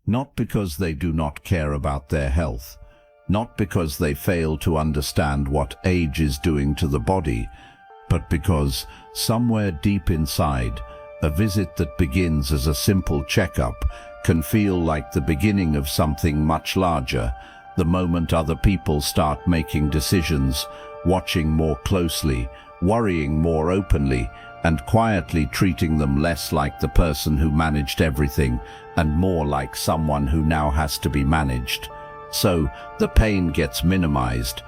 not because they do not care about their health, not because they fail to understand what age is doing to the body, but because somewhere deep inside, a visit that begins as a simple checkup can feel like the beginning of something much larger, the moment other people start making decisions, watching more closely, worrying more openly, and quietly treating them less like the person who managed everything and more like someone who now has to be managed. So the pain gets minimized,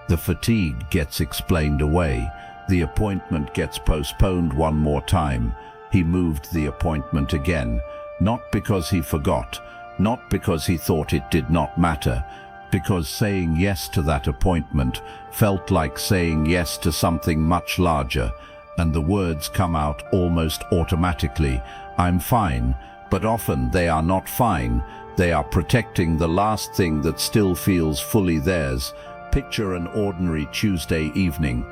the fatigue gets explained away, the appointment gets postponed one more time. He moved the appointment again, not because he forgot, not because he thought it did not matter, because saying yes to that appointment felt like saying yes to something much larger, and the words come out almost automatically, "I'm fine," but often they are not fine. They are protecting the last thing that still feels fully theirs. Picture an ordinary Tuesday evening.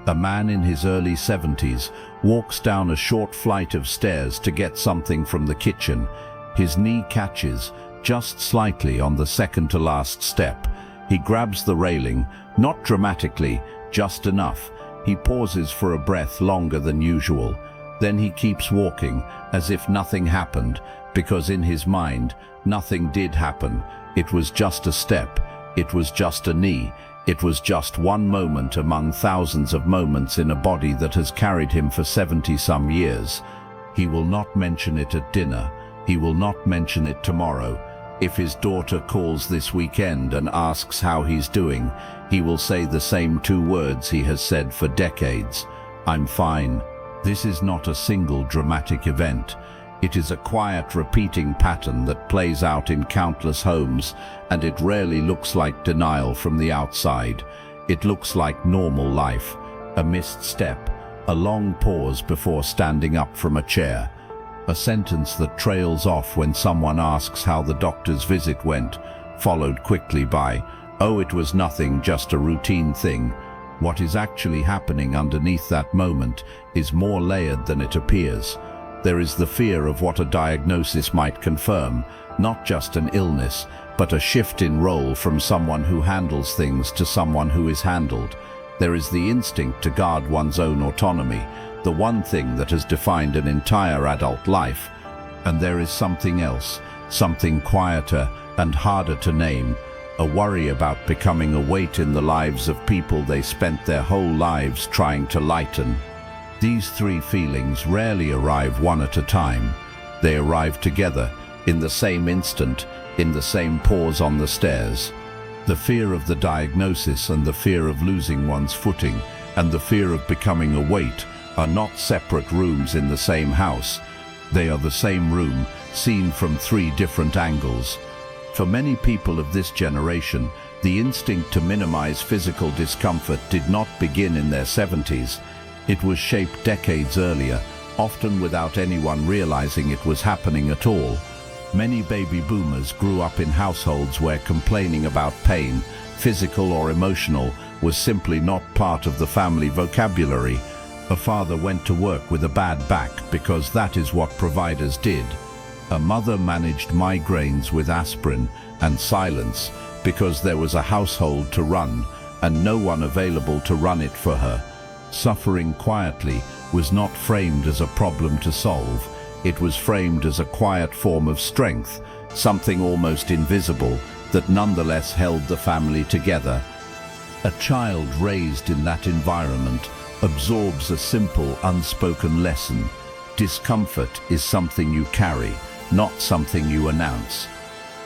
A man in his early 70s walks down a short flight of stairs to get something from the kitchen. His knee catches just slightly on the second to last step. He grabs the railing, not dramatically, just enough. He pauses for a breath longer than usual. Then he keeps walking as if nothing happened, because in his mind, nothing did happen. It was just a step. It was just a knee. It was just one moment among thousands of moments in a body that has carried him for 70-some years. He will not mention it at dinner. He will not mention it tomorrow. If his daughter calls this weekend and asks how he's doing, he will say the same two words he has said for decades: "I'm fine." This is not a single dramatic event. It is a quiet, repeating pattern that plays out in countless homes, and it rarely looks like denial from the outside. It looks like normal life, a missed step, a long pause before standing up from a chair, a sentence that trails off when someone asks how the doctor's visit went, followed quickly by, "Oh, it was nothing, just a routine thing." What is actually happening underneath that moment is more layered than it appears. There is the fear of what a diagnosis might confirm, not just an illness, but a shift in role from someone who handles things to someone who is handled. There is the instinct to guard one's own autonomy, the one thing that has defined an entire adult life. And there is something else, something quieter and harder to name, a worry about becoming a weight in the lives of people they spent their whole lives trying to lighten. These three feelings rarely arrive one at a time. They arrive together, in the same instant, in the same pause on the stairs. The fear of the diagnosis and the fear of losing one's footing and the fear of becoming a weight are not separate rooms in the same house. They are the same room, seen from three different angles. For many people of this generation, the instinct to minimize physical discomfort did not begin in their 70s. It was shaped decades earlier, often without anyone realizing it was happening at all. Many baby boomers grew up in households where complaining about pain, physical or emotional, was simply not part of the family vocabulary. A father went to work with a bad back because that is what providers did. A mother managed migraines with aspirin and silence because there was a household to run and no one available to run it for her. Suffering quietly was not framed as a problem to solve. It was framed as a quiet form of strength, something almost invisible that nonetheless held the family together. A child raised in that environment absorbs a simple, unspoken lesson. Discomfort is something you carry, not something you announce.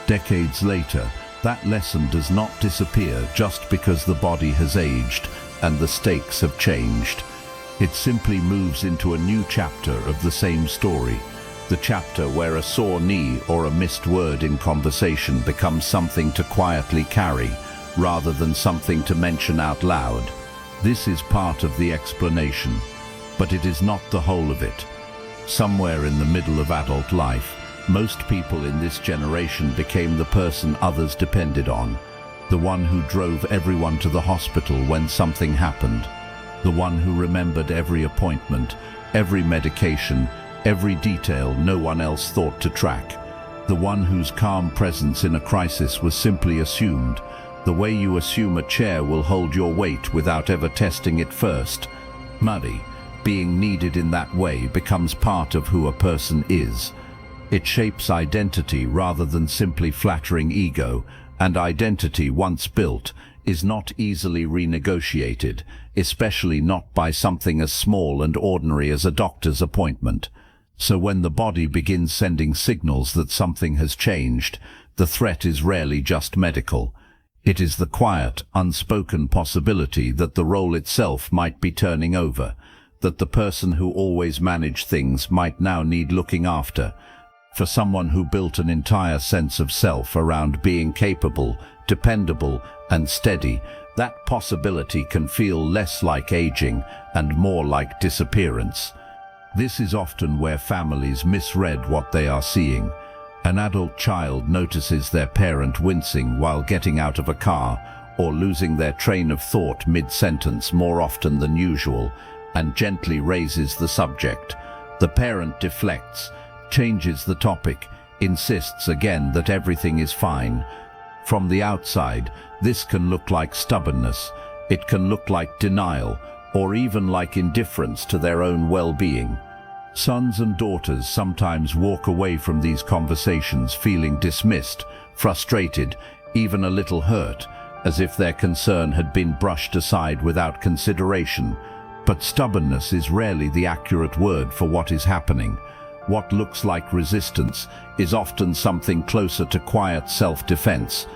Decades later, that lesson does not disappear just because the body has aged and the stakes have changed. It simply moves into a new chapter of the same story, the chapter where a sore knee or a missed word in conversation becomes something to quietly carry, rather than something to mention out loud. This is part of the explanation, but it is not the whole of it. Somewhere in the middle of adult life, most people in this generation became the person others depended on. The one who drove everyone to the hospital when something happened. The one who remembered every appointment, every medication, every detail no one else thought to track. the one whose calm presence in a crisis was simply assumed, the way you assume a chair will hold your weight without ever testing it first. Muddy, being needed in that way becomes part of who a person is. It shapes identity rather than simply flattering ego, and identity, once built, is not easily renegotiated, especially not by something as small and ordinary as a doctor's appointment. So when the body begins sending signals that something has changed, the threat is rarely just medical. It is the quiet, unspoken possibility that the role itself might be turning over, that the person who always managed things might now need looking after. For someone who built an entire sense of self around being capable, dependable, and steady, that possibility can feel less like aging and more like disappearance. This is often where families misread what they are seeing. An adult child notices their parent wincing while getting out of a car, or losing their train of thought mid-sentence more often than usual, and gently raises the subject. The parent deflects, changes the topic, insists again that everything is fine. From the outside, this can look like stubbornness. It can look like denial, or even like indifference to their own well-being. Sons and daughters sometimes walk away from these conversations feeling dismissed, frustrated, even a little hurt, as if their concern had been brushed aside without consideration. But stubbornness is rarely the accurate word for what is happening. What looks like resistance is often something closer to quiet self-defense.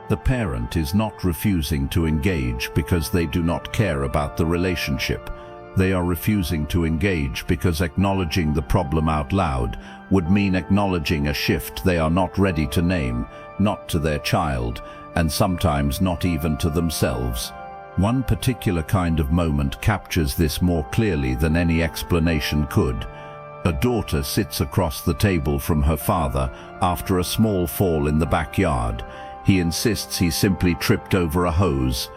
The parent is not refusing to engage because they do not care about the relationship. They are refusing to engage because acknowledging the problem out loud would mean acknowledging a shift they are not ready to name, not to their child, and sometimes not even to themselves. One particular kind of moment captures this more clearly than any explanation could. A daughter sits across the table from her father after a small fall in the backyard. He insists he simply tripped over a hose.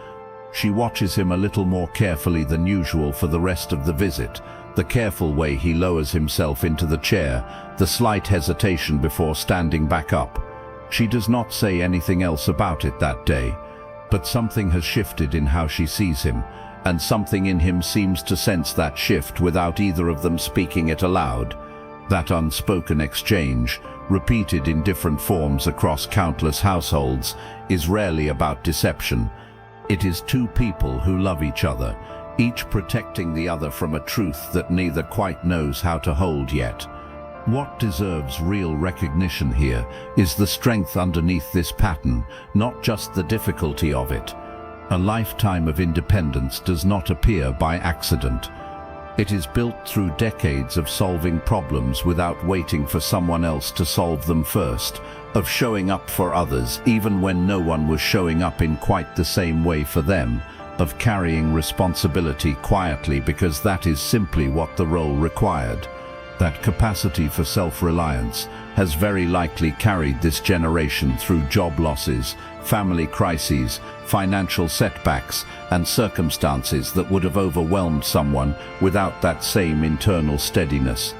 She watches him a little more carefully than usual for the rest of the visit, the careful way he lowers himself into the chair, the slight hesitation before standing back up. She does not say anything else about it that day, but something has shifted in how she sees him, and something in him seems to sense that shift without either of them speaking it aloud. That unspoken exchange, repeated in different forms across countless households, is rarely about deception. It is two people who love each other, each protecting the other from a truth that neither quite knows how to hold yet. What deserves real recognition here is the strength underneath this pattern, not just the difficulty of it. A lifetime of independence does not appear by accident. It is built through decades of solving problems without waiting for someone else to solve them first, of showing up for others even when no one was showing up in quite the same way for them, of carrying responsibility quietly because that is simply what the role required. That capacity for self-reliance has very likely carried this generation through job losses, family crises, financial setbacks, and circumstances that would have overwhelmed someone without that same internal steadiness.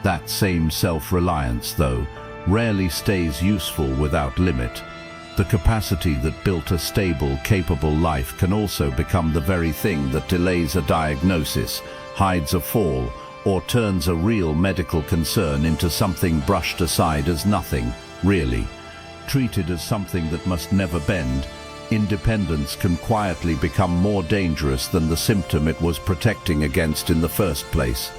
That same self-reliance, though, rarely stays useful without limit. The capacity that built a stable, capable life can also become the very thing that delays a diagnosis, hides a fall, or turns a real medical concern into something brushed aside as nothing, really. Treated as something that must never bend, independence can quietly become more dangerous than the symptom it was protecting against in the first place.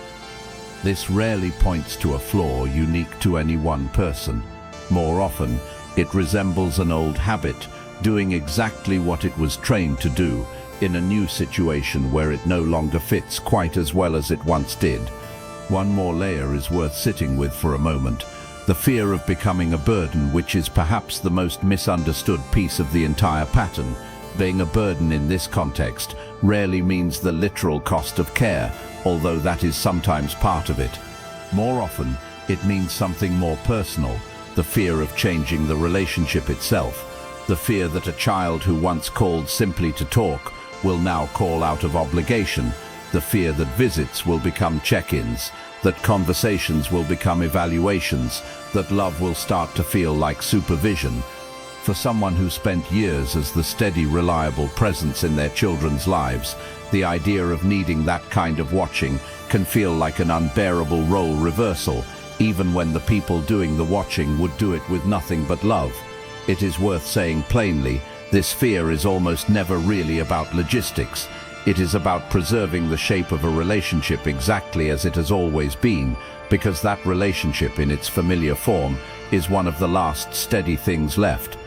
This rarely points to a flaw unique to any one person. More often, it resembles an old habit, doing exactly what it was trained to do, in a new situation where it no longer fits quite as well as it once did. One more layer is worth sitting with for a moment. The fear of becoming a burden, which is perhaps the most misunderstood piece of the entire pattern. Being a burden in this context rarely means the literal cost of care, although that is sometimes part of it. More often, it means something more personal, the fear of changing the relationship itself, the fear that a child who once called simply to talk will now call out of obligation, the fear that visits will become check-ins, that conversations will become evaluations, that love will start to feel like supervision. For someone who spent years as the steady, reliable presence in their children's lives, the idea of needing that kind of watching can feel like an unbearable role reversal, even when the people doing the watching would do it with nothing but love. It is worth saying plainly, this fear is almost never really about logistics. It is about preserving the shape of a relationship exactly as it has always been, because that relationship in its familiar form is one of the last steady things left.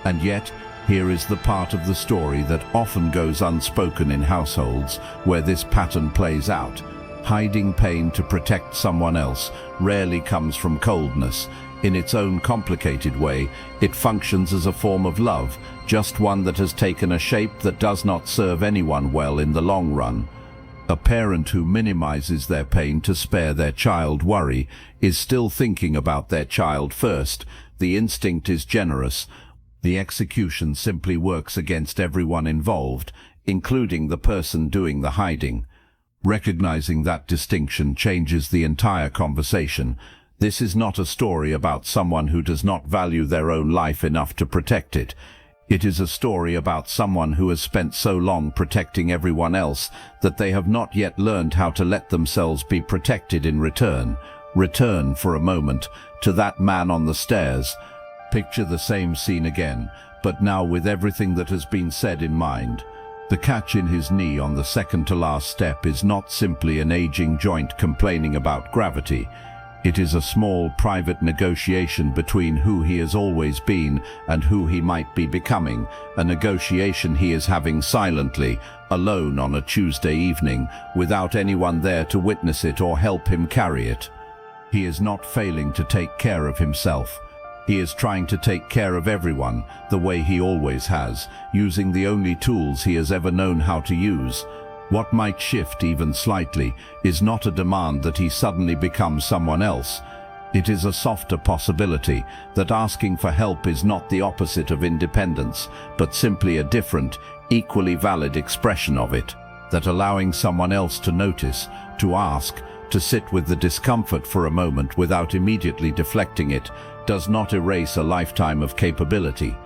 And yet, here is the part of the story that often goes unspoken in households where this pattern plays out. Hiding pain to protect someone else rarely comes from coldness. In its own complicated way, it functions as a form of love, just one that has taken a shape that does not serve anyone well in the long run. A parent who minimizes their pain to spare their child worry is still thinking about their child first. The instinct is generous. The execution simply works against everyone involved, including the person doing the hiding. Recognizing that distinction changes the entire conversation. This is not a story about someone who does not value their own life enough to protect it. It is a story about someone who has spent so long protecting everyone else that they have not yet learned how to let themselves be protected in return. Return for a moment to that man on the stairs. Picture the same scene again, but now with everything that has been said in mind. The catch in his knee on the second-to-last step is not simply an aging joint complaining about gravity. It is a small, private negotiation between who he has always been and who he might be becoming, a negotiation he is having silently, alone on a Tuesday evening, without anyone there to witness it or help him carry it. He is not failing to take care of himself. He is trying to take care of everyone, the way he always has, using the only tools he has ever known how to use. What might shift even slightly is not a demand that he suddenly becomes someone else. It is a softer possibility that asking for help is not the opposite of independence, but simply a different, equally valid expression of it. That allowing someone else to notice, to ask, to sit with the discomfort for a moment without immediately deflecting it, does not erase a lifetime of capability.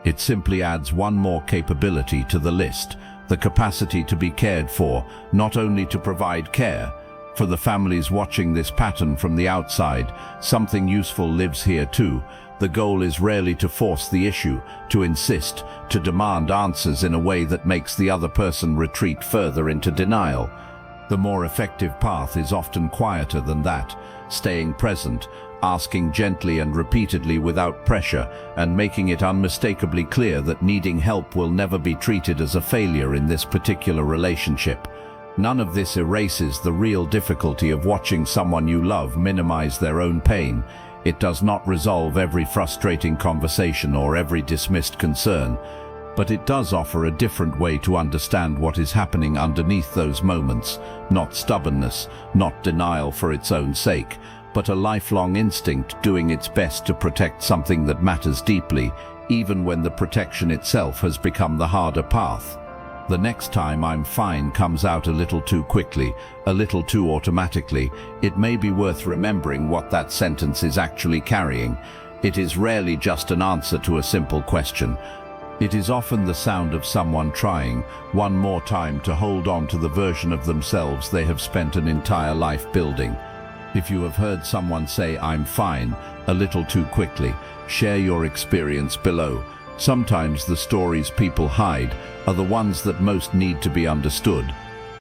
It simply adds one more capability to the list. The capacity to be cared for, not only to provide care. For the families watching this pattern from the outside, something useful lives here too. The goal is rarely to force the issue, to insist, to demand answers in a way that makes the other person retreat further into denial. The more effective path is often quieter than that, staying present, asking gently and repeatedly without pressure, and making it unmistakably clear that needing help will never be treated as a failure in this particular relationship. None of this erases the real difficulty of watching someone you love minimize their own pain. It does not resolve every frustrating conversation or every dismissed concern, but it does offer a different way to understand what is happening underneath those moments. Not stubbornness, not denial for its own sake, but a lifelong instinct doing its best to protect something that matters deeply, even when the protection itself has become the harder path. The next time "I'm fine" comes out a little too quickly, a little too automatically, it may be worth remembering what that sentence is actually carrying. It is rarely just an answer to a simple question. It is often the sound of someone trying, one more time, to hold on to the version of themselves they have spent an entire life building. If you have heard someone say "I'm fine" a little too quickly, share your experience below. Sometimes the stories people hide are the ones that most need to be understood.